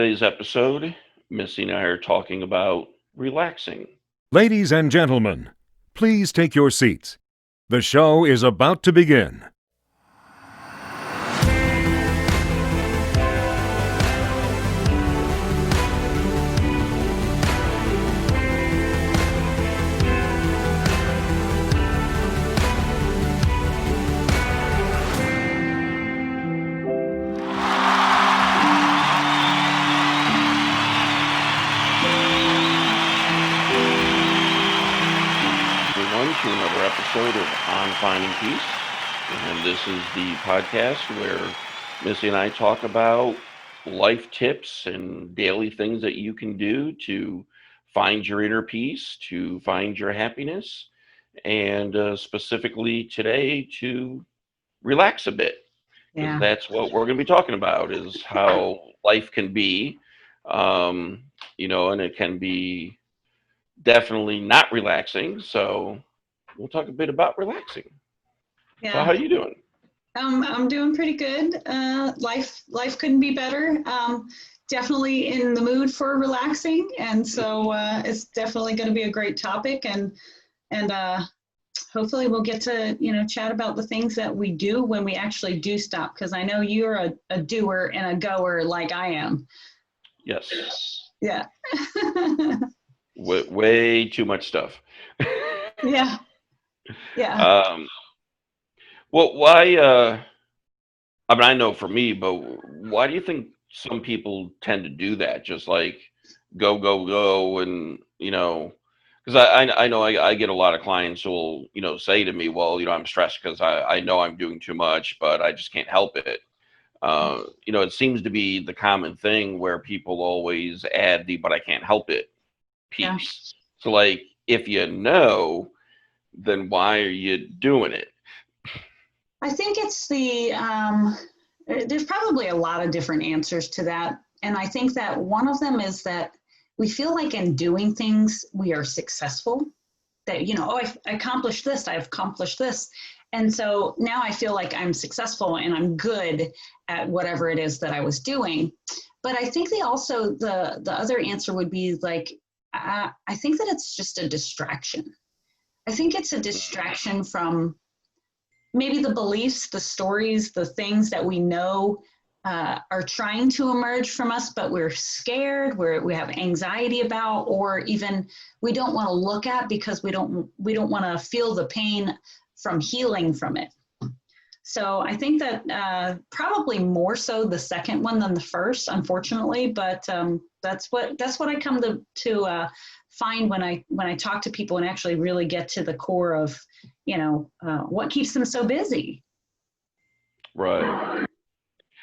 Today's episode, Missy and I are talking about relaxing. Ladies and gentlemen, please take your seats. The show is about to begin. Everyone, to another episode of On Finding Peace. And this is the podcast where Missy and I talk about life tips and daily things that you can do to find your inner peace, to find your happiness, and specifically today to relax a bit. Because Yeah. that's what we're going to be talking about is how life can be, um, and it can be definitely not relaxing. So we'll talk a bit about relaxing. So how Yeah. you doing? I'm doing pretty good. Life couldn't be better. Definitely in the mood for relaxing, and so it's definitely going to be a great topic, and hopefully we'll get to chat about the things that we do when we actually do stop. Because I know you're a doer and a goer like I am. Yes. Yeah. Way too much stuff. Yeah. Yeah. um, well, why? I mean, I know for me, but why do you think some people tend to do that? Just like go, go, go, and because I know I get a lot of clients who will say to me, well, I'm stressed because I know I'm doing too much, but I just can't help it. It seems to be the common thing where people always add the but I can't help it Yeah. piece. So, like, if you know, then why are you doing it? I think it's there's probably a lot of different answers to that. And I think that one of them is that we feel like in doing things, we are successful. That, oh, I accomplished this, I've accomplished this. And so now I feel like I'm successful and I'm good at whatever it is that I was doing. But I think the other answer would be like, I think that it's just a distraction. I think it's a distraction from maybe the beliefs, the stories, the things that we know are trying to emerge from us, but we're scared, we have anxiety about, or even we don't want to look at because we don't want to feel the pain from healing from it. So I think that probably more so the second one than the first, unfortunately. But that's what I come to find when I talk to people and actually really get to the core of what keeps them so busy. Right.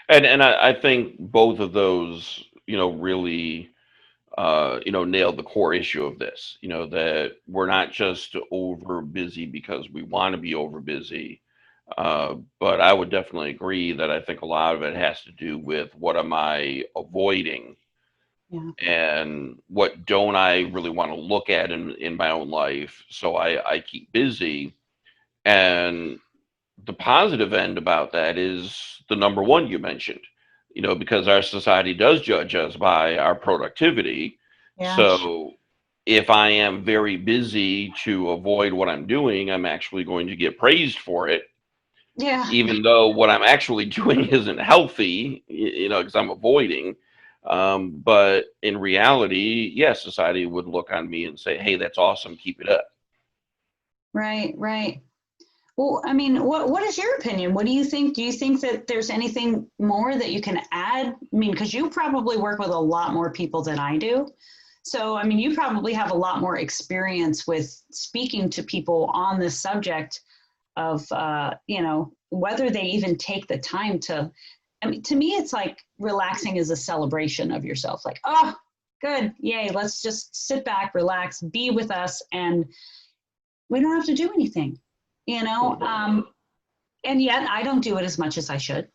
And I think both of those, really, nailed the core issue of this, that we're not just over busy because we want to be over busy. But I would definitely agree that I think a lot of it has to do with what am I avoiding Yeah. and what don't I really want to look at in my own life. So I keep busy. And the positive end about that is the number one you mentioned, because our society does judge us by our productivity. Yeah. So if I am very busy to avoid what I'm doing, I'm actually going to get praised for it, Yeah. even though what I'm actually doing isn't healthy, because I'm avoiding. But in reality, yes, society would look on me and say, hey, that's awesome, keep it up. Right. Right. Well, I mean, what is your opinion? What do you think? Do you think that there's anything more that you can add? I mean, because you probably work with a lot more people than I do. So, I mean, you probably have a lot more experience with speaking to people on this subject of, whether they even take the time to. I mean, to me, it's like relaxing is a celebration of yourself. Like, oh, good, yay, let's just sit back, relax, be with us, and we don't have to do anything, you know. And yet, I don't do it as much as I should.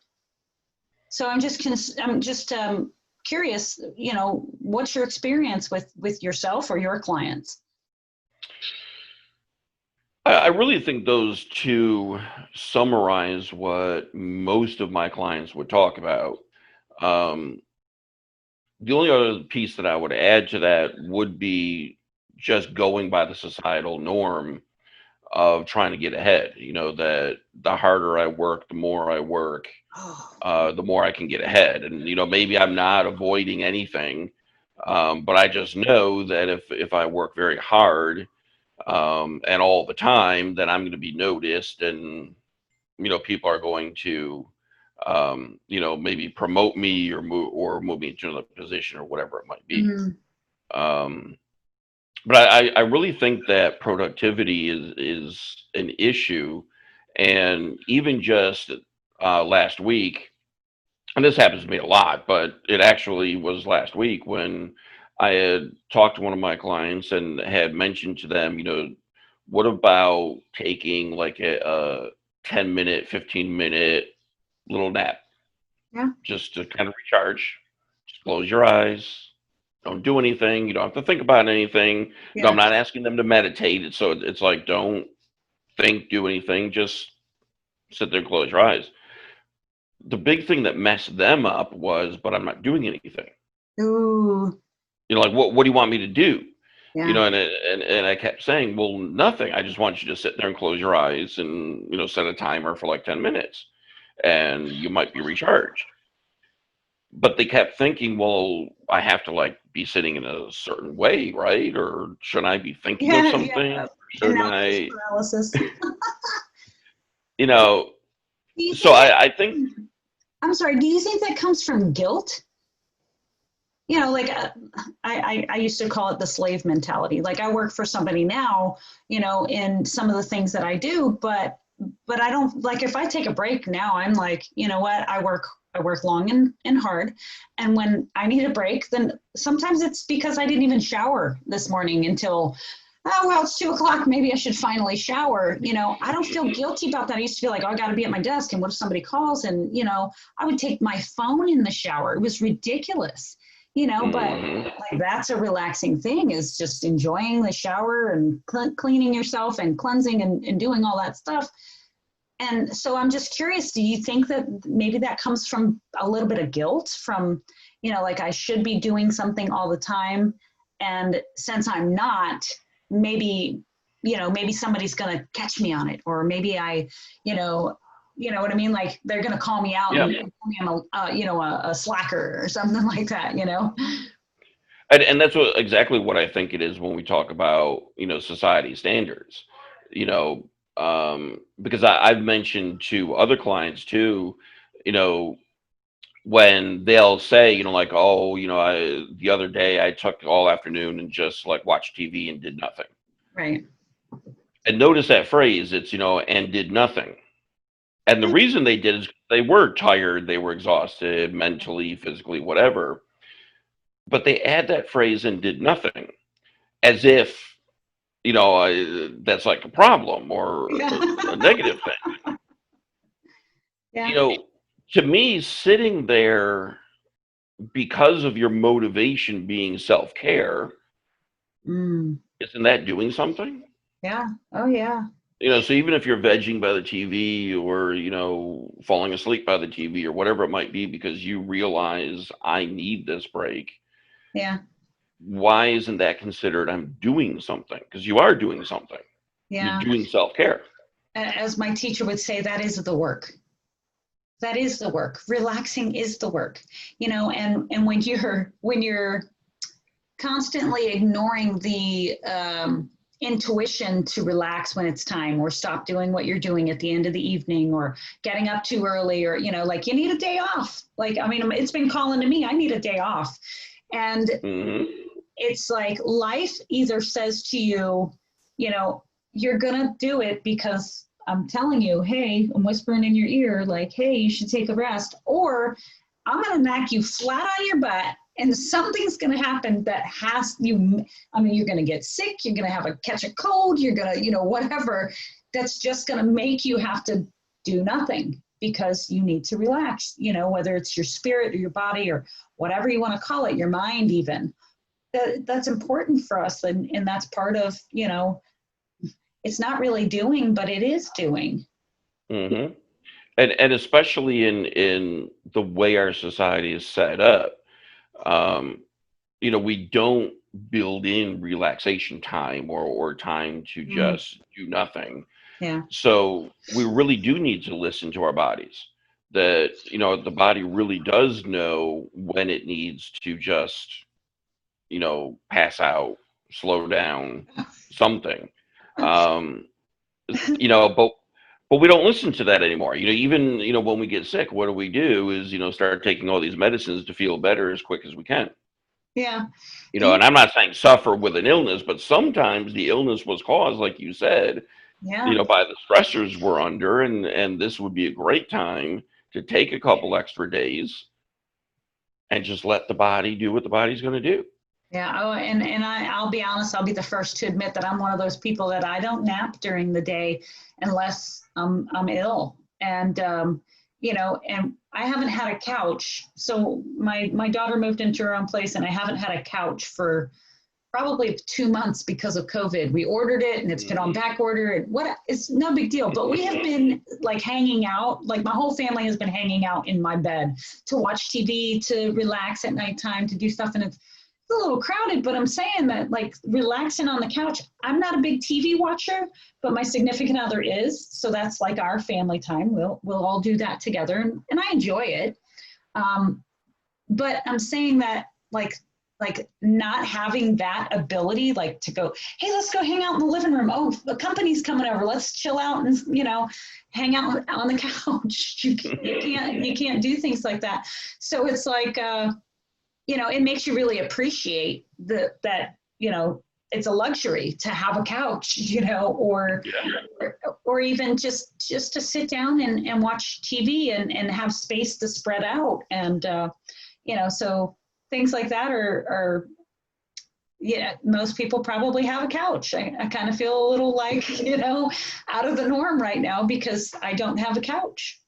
So I'm just curious. What's your experience with yourself or your clients? I really think those two summarize what most of my clients would talk about. Um, The only other piece that I would add to that would be just going by the societal norm of trying to get ahead. That the harder I work, the more I work, Oh, the more I can get ahead. And maybe I'm not avoiding anything, but I just know that if I work very hard, and all the time, then I'm going to be noticed, and people are going to maybe promote me or move me into another position or whatever it might be. mm, Um, but I really think that productivity is an issue, and even just last week, and this happens to me a lot, but it actually was last week when I had talked to one of my clients and had mentioned to them, what about taking like a 10-minute, 15-minute little nap yeah, just to kind of recharge? Just close your eyes. Don't do anything. You don't have to think about anything. I'm yeah. not asking them to meditate. So it's like, don't think, do anything. Just sit there and close your eyes. The big thing that messed them up was, but I'm not doing anything. Ooh, Like, what do you want me to do? yeah. And I kept saying, well, nothing. I just want you to sit there and close your eyes and, set a timer for like 10 minutes and you might be recharged. But they kept thinking, well, I have to like be sitting in a certain way, right? Or should I be thinking of Yeah, something? yeah. Shouldn't Analysis I, paralysis. you know, Do you so think that, I think, I'm sorry, do you think that comes from guilt? Like I used to call it the slave mentality. Like I work for somebody now, in some of the things that I do, but I don't like if I take a break now, I'm like, you know what, I work long and hard. And when I need a break, then sometimes it's because I didn't even shower this morning until, oh, well, it's 2 o'clock. Maybe I should finally shower. I don't feel guilty about that. I used to feel like, oh, I got to be at my desk. And what if somebody calls? And, I would take my phone in the shower. It was ridiculous, but mhm. like that's a relaxing thing is just enjoying the shower and cleaning yourself and cleansing and doing all that stuff. And so I'm just curious, do you think that maybe that comes from a little bit of guilt from, like I should be doing something all the time. And since I'm not, maybe, maybe somebody's going to catch me on it, or maybe you know, what I mean? Like they're going to call me out Yeah. and tell me I'm a slacker or something like that. And that's exactly what I think it is when we talk about, society standards, you know, because I've mentioned to other clients too, you know, when they'll say, like, oh, the other day I took all afternoon and just like watched TV and did nothing. Right. And notice that phrase, it's, and did nothing. And the reason they did is they were tired, they were exhausted mentally, physically, whatever. But they add that phrase and did nothing as if, that's like a problem or Yeah. a negative thing. You Yeah. know, to me, sitting there because of your motivation being self care, Mm. isn't that doing something? Yeah. Oh, yeah. So even if you're vegging by the TV or, falling asleep by the TV or whatever it might be because you realize I need this break, Yeah. why isn't that considered I'm doing something? Because you are doing something. You're Yeah. doing self care. As my teacher would say, that is the work. That is the work. Relaxing is the work. And when you're constantly ignoring the intuition to relax when it's time, or stop doing what you're doing at the end of the evening, or getting up too early, or like you need a day off. Like, I mean, it's been calling to me, I need a day off. And Hmm. it's like life either says to you, you're gonna do it because I'm telling you, hey, I'm whispering in your ear, like, hey, you should take a rest, or I'm gonna knock you flat on your butt and something's gonna happen that has you. I mean, you're gonna get sick, you're gonna have a catch a cold, you're gonna, whatever. That's just gonna make you have to do nothing because you need to relax, whether it's your spirit or your body or whatever you want to call it, your mind even. That's important for us, and that's part of, it's not really doing, but it is doing. Hmm. And especially in the way our society is set up. We don't build in relaxation time or time to Mm, just do nothing. yeah. So we really do need to listen to our bodies. That, the body really does know when it needs to just, pass out, slow down, something. Um, but we don't listen to that anymore. Even, when we get sick, what do? Is, start taking all these medicines to feel better as quick as we can. Yeah. Do And you? I'm not saying suffer with an illness, but sometimes the illness was caused, like you said, Yeah. by the stressors we're under, and this would be a great time to take a couple extra days and just let the body do what the body's going to do. Yeah. Oh, and I'll be honest. I'll be the first to admit that I'm one of those people that I don't nap during the day unless I'm ill. And I haven't had a couch. So my daughter moved into her own place, and I haven't had a couch for probably 2 months because of COVID. We ordered it, and it's been on Mhm. back order. And it's no big deal. But we have been like hanging out. Like my whole family has been hanging out in my bed to watch TV, to relax at nighttime, to do stuff, and it's a little crowded, but I'm saying that like relaxing on the couch, I'm not a big TV watcher, but my significant other is. So that's like our family time. We'll all do that together, and I enjoy it. Um, but I'm saying that like not having that ability, like to go, hey, let's go hang out in the living room. Oh, the company's coming over. Let's chill out and hang out on the couch. You can't do things like that. So it's like it makes you really appreciate that it's a luxury to have a couch, Yeah. or even just to sit down and watch TV and have space to spread out. And so things like that are yeah, most people probably have a couch. I kind of feel a little like out of the norm right now because I don't have a couch.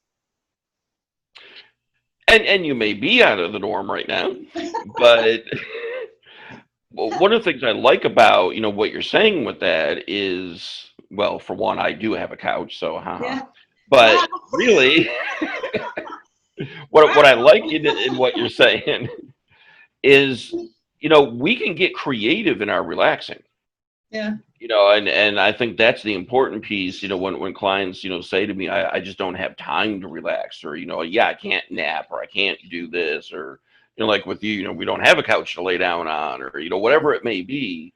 And you may be out of the norm right now, but well, one of the things I like about what you're saying with that is, well, for one, I do have a couch, so haha. Yeah. Wow. But really, what I Wow. like in what you're saying is, we can get creative in our relaxing. Yeah. And I think that's the important piece. When clients say to me, I just don't have time to relax, or yeah, I can't nap, or I can't do this, or like with you, we don't have a couch to lay down on, or Yeah. whatever it may be.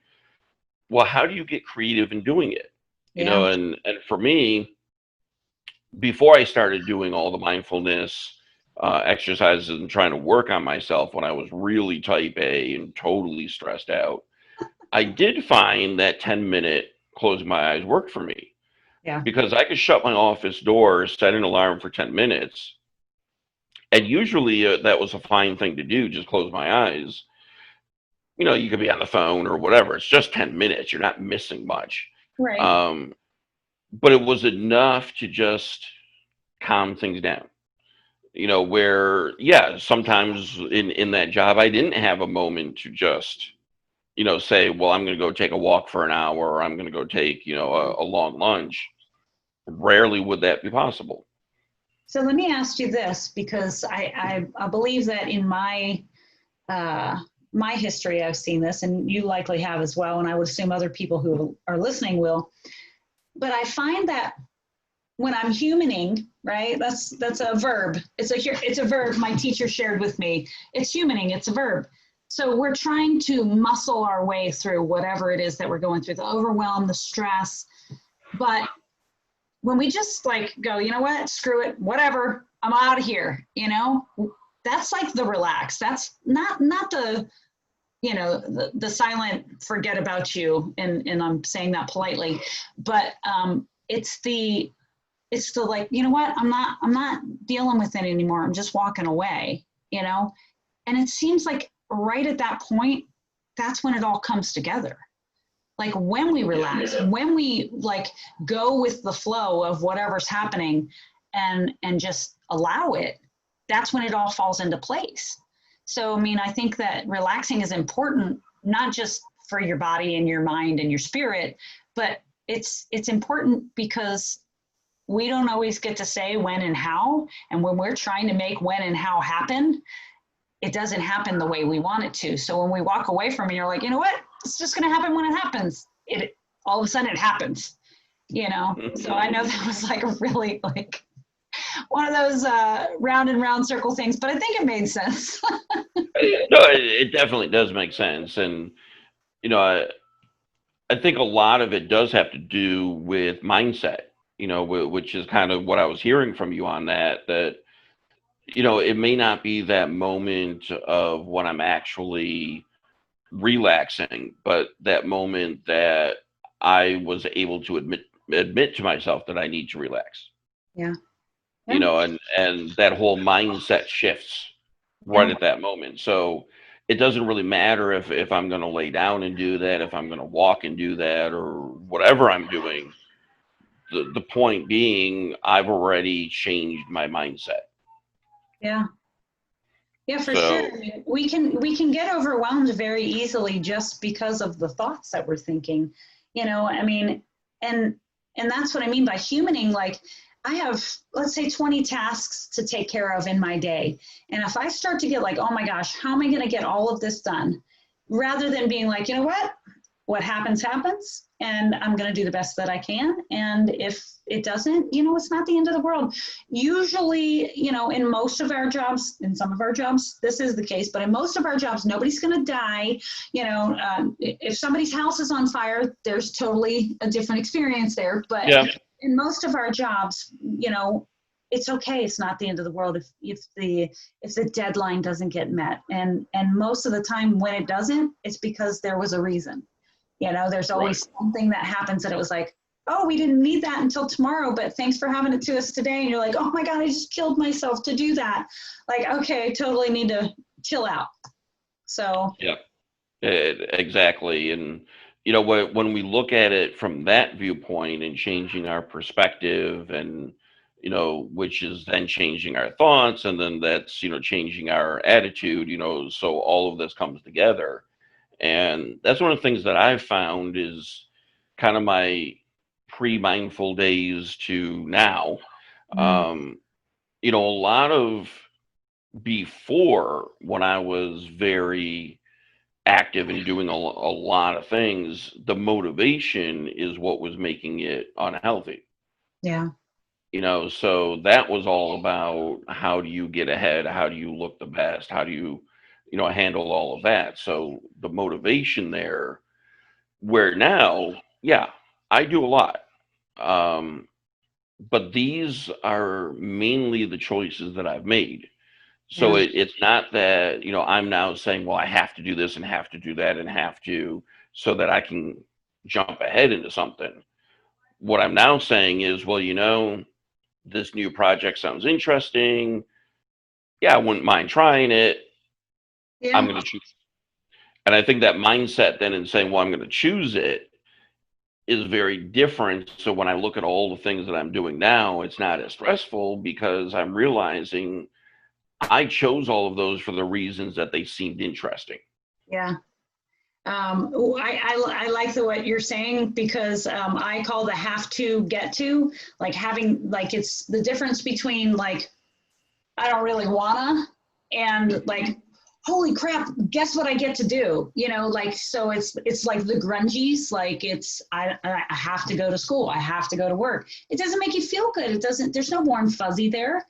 Well, how do you get creative in doing it? Yeah. And for me, before I started doing all the mindfulness exercises and trying to work on myself when I was really type A and totally stressed out, I did find that 10-minute closing my eyes worked for me Yeah. because I could shut my office door, set an alarm for 10 minutes, and usually that was a fine thing to do, just close my eyes. You could be on the phone or whatever. It's just 10 minutes. You're not missing much. Right. Um, but it was enough to just calm things down. Where, yeah, sometimes in that job, I didn't have a moment to just, say, well, I'm going to go take a walk for an hour, or I'm going to go take, a long lunch. Rarely would that be possible. So let me ask you this, because I believe that in uh, my history, I've seen this, and you likely have as well, and I would assume other people who are listening will. But I find that when I'm humaning, right? That's a verb. It's a verb my teacher shared with me. It's humaning. It's a verb. So we're trying to muscle our way through whatever it is that we're going through, the overwhelm, the stress. But when we just like go, you know what, screw it, whatever, I'm out of here, that's like the relax. That's not the, the silent forget about you. And I'm saying that politely, but it's the like, you know what, I'm not dealing with it anymore. I'm just walking away, and it seems like right at that point, that's when it all comes together. Like when we relax, when we like go with the flow of whatever's happening and just allow it, that's when it all falls into place. So I mean, I think that relaxing is important, not just for your body and your mind and your spirit, but it's important because we don't always get to say when and how. And when we're trying to make when and how happen, it doesn't happen the way we want it to. So when we walk away from it, you're like, you know what? It's just going to happen when it happens. It all of a sudden it happens, So I know that was like a really like one of those round and round circle things, but I think it made sense. No, it definitely does make sense. And, I think a lot of it does have to do with mindset, which is kind of what I was hearing from you on that, it may not be that moment of when I'm actually relaxing, but that moment that I was able to admit to myself that I need to relax, Yeah. and that whole mindset shifts right Yeah. at that moment. So it doesn't really matter if I'm going to lay down and do that, if I'm going to walk and do that, or whatever I'm doing. The point being, I've already changed my mindset. Yeah. Yeah, for sure. So I mean, we can get overwhelmed very easily just because of the thoughts that we're thinking. I mean, and that's what I mean by humaning. Like, I have, let's say, 20 tasks to take care of in my day. And if I start to get like, oh my gosh, how am I going to get all of this done? Rather than being like, you know what happens, happens. And I'm going to do the best that I can. And if it doesn't, it's not the end of the world. Usually, in most of our jobs, in some of our jobs, this is the case, but in most of our jobs, nobody's going to die. If somebody's house is on fire, there's totally a different experience there. But yeah, in most of our jobs, it's okay. It's not the end of the world if the deadline doesn't get met. And most of the time when it doesn't, it's because there was a reason. There's always something that happens that it was like, oh, we didn't need that until tomorrow, but thanks for having it to us today. And you're like, oh my God, I just killed myself to do that. Like, okay, I totally need to chill out. So yeah, exactly. And when we look at it from that viewpoint and changing our perspective, and which is then changing our thoughts, and then that's changing our attitude. So all of this comes together. And that's one of the things that I've found is kind of my pre-mindful days to now. Um, a lot of before, when I was very active and doing a lot of things, the motivation is what was making it unhealthy. yeah, So that was all about how do you get ahead? How do you look the best? How do you, handle all of that? So the motivation there, where now, yeah, I do a lot. Um, but these are mainly the choices that I've made. So yeah, it's not that, I'm now saying, well, I have to do this and have to do that and have to, so that I can jump ahead into something. What I'm now saying is, well, this new project sounds interesting. Yeah, I wouldn't mind trying it. I'm yeah. going to choose. And I think that mindset then in saying, well, I'm going to choose it is very different. So when I look at all the things that I'm doing now, it's not as stressful because I'm realizing I chose all of those for the reasons that they seemed interesting. Yeah. I like what you're saying because I call the have to get to, like having, like, it's the difference between like, I don't really wanna, and like, holy crap, guess what I get to do? Like, so it's like the grungies, like I have to go to school. I have to go to work. It doesn't make you feel good. It doesn't, there's no warm fuzzy there.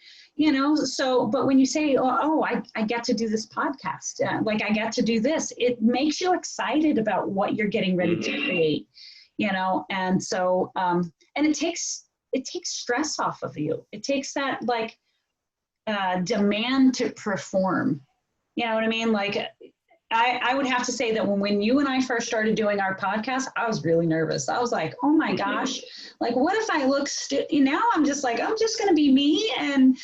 So, but when you say, oh, I get to do this podcast, like I get to do this, it makes you excited about what you're getting ready to create, and so, and it takes stress off of you. It takes that like demand to perform. You know what I mean? Like I would have to say that when you and I first started doing our podcast, I was really nervous. I was like, oh my gosh, like what if I look now I'm just like, I'm just going to be me. And,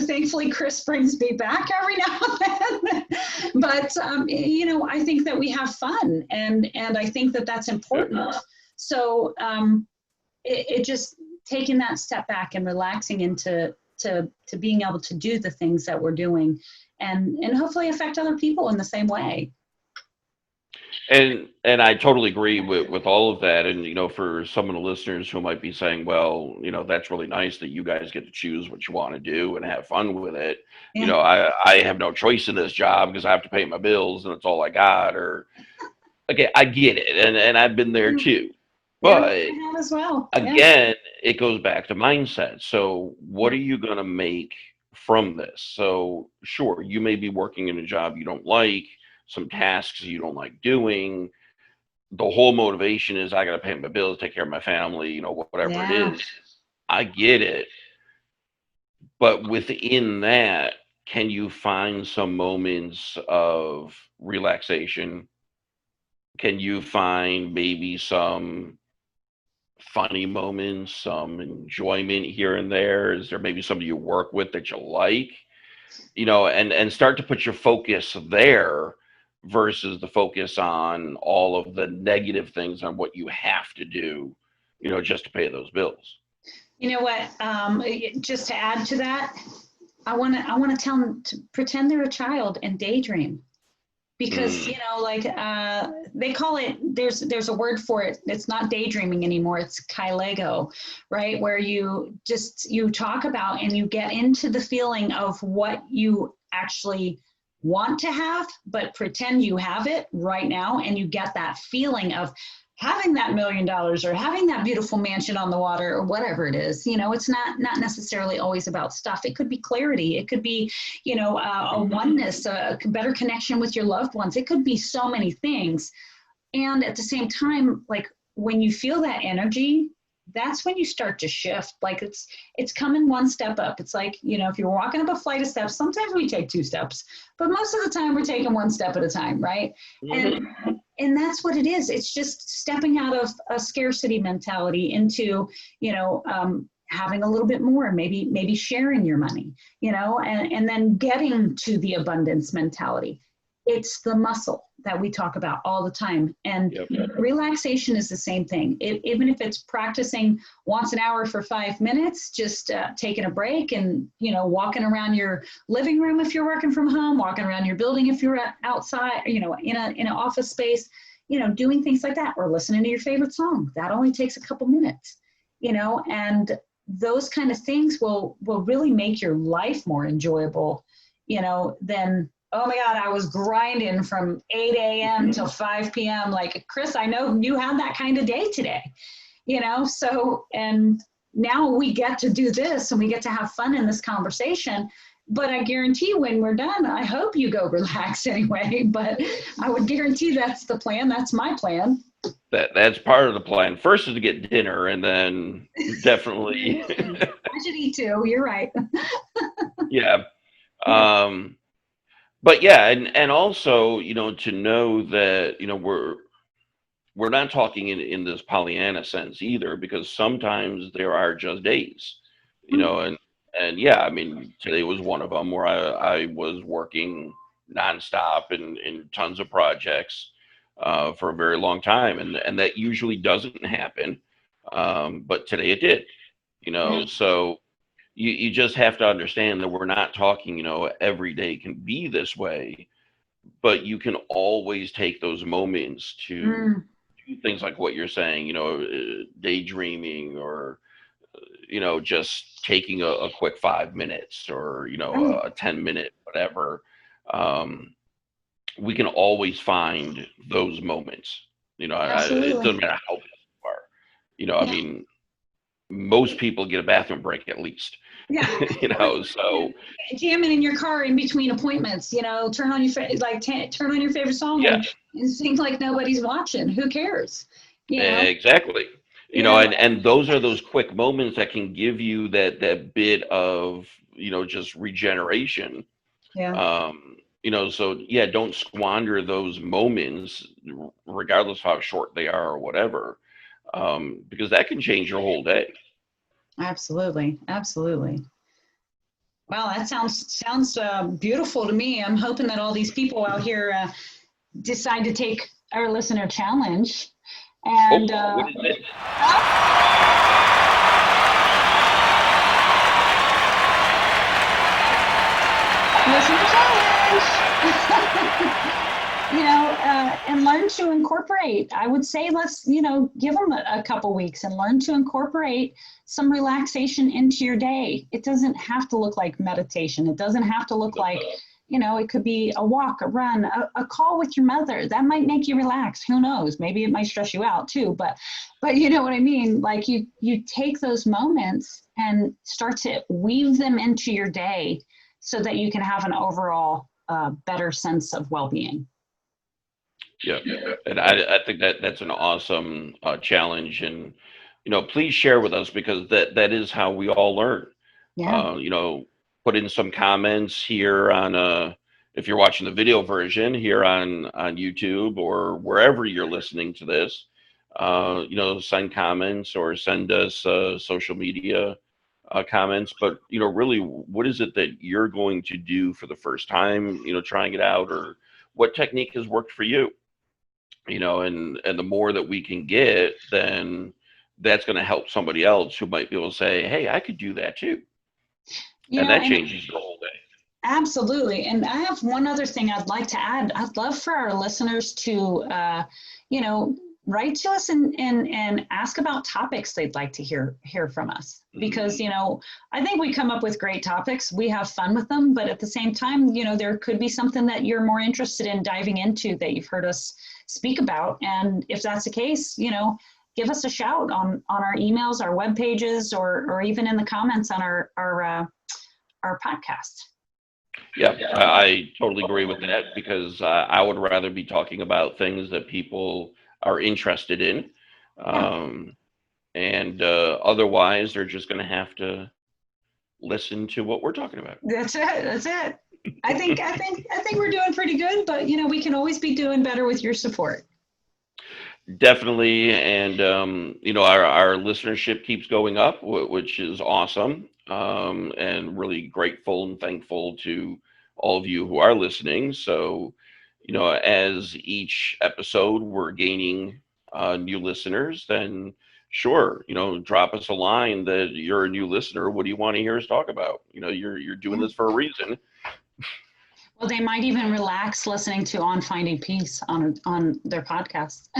thankfully Chris brings me back every now and then. But, I think that we have fun and I think that that's important. So it just taking that step back and relaxing into to being able to do the things that we're doing and hopefully affect other people in the same way. And I totally agree with all of that. And for some of the listeners who might be saying, well, that's really nice that you guys get to choose what you want to do and have fun with it. Yeah. I have no choice in this job because I have to pay my bills and it's all I got. Or okay, I get it, and I've been there too. Yeah, But I have as well. Yeah. again, it goes back to mindset. So what are you going to make from this? So sure, you may be working in a job you don't like, some tasks you don't like doing. The whole motivation is I got to pay my bills, take care of my family, whatever it Yeah. is. I get it. But within that, can you find some moments of relaxation? Can you find maybe some funny moments, some enjoyment here and there? Is there maybe somebody you work with that you like? And start to put your focus there versus the focus on all of the negative things on what you have to do, just to pay those bills. You know what? Just to add to that, I want to tell them to pretend they're a child and daydream, because like they call it. There's a word for it. It's not daydreaming anymore. It's kailego, right? Where you talk about and you get into the feeling of what you actually want to have, but pretend you have it right now, and you get that feeling of having that $1 million or having that beautiful mansion on the water or whatever it is. It's not necessarily always about stuff. It could be clarity. It could be, a oneness, a better connection with your loved ones. It could be so many things. And at the same time, like when you feel that energy, that's when you start to shift. Like it's coming one step up. It's like, if you're walking up a flight of steps, sometimes we take 2 steps, but most of the time we're taking 1 step at a time, right? And that's what it is. It's just stepping out of a scarcity mentality into, having a little bit more, maybe sharing your money, and then getting to the abundance mentality. It's the muscle that we talk about all the time. And relaxation is the same thing. Even if it's practicing once an hour for 5 minutes, just taking a break and, walking around your living room if you're working from home, walking around your building if you're outside, in an office space, doing things like that, or listening to your favorite song. That only takes a couple minutes, and those kind of things will really make your life more enjoyable, than, oh my God, I was grinding from 8 a.m. till 5 p.m. Like, Chris, I know you had that kind of day today, so, and now we get to do this and we get to have fun in this conversation. But I guarantee when we're done, I hope you go relax anyway, but I would guarantee that's the plan. That's my plan. That's part of the plan. First is to get dinner, and then definitely. I should eat too. You're right. Yeah. But yeah, and also, to know that, we're not talking in this Pollyanna sense either, because sometimes there are just days, and yeah, I mean, today was one of them where I was working nonstop in tons of projects for a very long time, and that usually doesn't happen, but today it did, so. You just have to understand that we're not talking, every day can be this way, but you can always take those moments to do things like what you're saying, daydreaming, or, just taking a quick 5 minutes, or, a 10-minute, whatever. We can always find those moments, it doesn't matter how busy you are, I mean, most people get a bathroom break at least. Yeah. So jamming in your car in between appointments, turn on your turn on your favorite song and sing like nobody's watching. Who cares? Exactly. And those are those quick moments that can give you that bit of, just regeneration. Yeah. So yeah, don't squander those moments, regardless of how short they are or whatever, because that can change your whole day. Absolutely. Absolutely. Wow, that sounds beautiful to me. I'm hoping that all these people out here decide to take our listener challenge. And what is it? Listener challenge. and learn to incorporate. I would say let's, give them a couple weeks and learn to incorporate some relaxation into your day. It doesn't have to look like meditation. It doesn't have to look like, it could be a walk, a run, a call with your mother. That might make you relax. Who knows? Maybe it might stress you out too, but you know what I mean? Like you take those moments and start to weave them into your day so that you can have an overall better sense of well-being. Yeah, and I think that's an awesome challenge, and please share with us because that is how we all learn. Yeah. Put in some comments here on if you're watching the video version here on YouTube or wherever you're listening to this. Send comments or send us social media comments. But really, what is it that you're going to do for the first time? Trying it out, or what technique has worked for you? And the more that we can get, then that's going to help somebody else who might be able to say, hey, I could do that too. And that changes your whole day. Absolutely. And I have one other thing I'd like to add. I'd love for our listeners to, write to us and ask about topics they'd like to hear from us. Because, I think we come up with great topics. We have fun with them. But at the same time, there could be something that you're more interested in diving into that you've heard us speak about. And if that's the case, give us a shout on our emails, our web pages, or even in the comments on our podcast. Yeah, I totally agree with that because I would rather be talking about things that people are interested in. And otherwise, they're just going to have to listen to what we're talking about. That's it. I think we're doing pretty good, but we can always be doing better with your support. Definitely, and our listenership keeps going up, which is awesome, and really grateful and thankful to all of you who are listening. So, as each episode we're gaining new listeners, then sure, drop us a line that you're a new listener. What do you want to hear us talk about? You're doing this for a reason. Well, they might even relax listening to On Finding Peace on their podcast.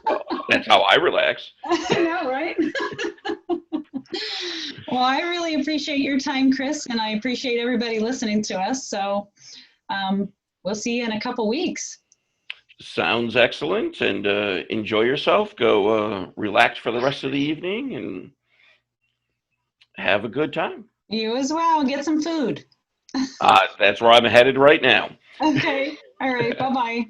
Well, that's how I relax. I know, right? Well, I really appreciate your time, Chris, and I appreciate everybody listening to us. So we'll see you in a couple weeks. Sounds excellent, and enjoy yourself. Go relax for the rest of the evening and have a good time. You as well. Get some food. That's where I'm headed right now. Okay. All right. Bye-bye.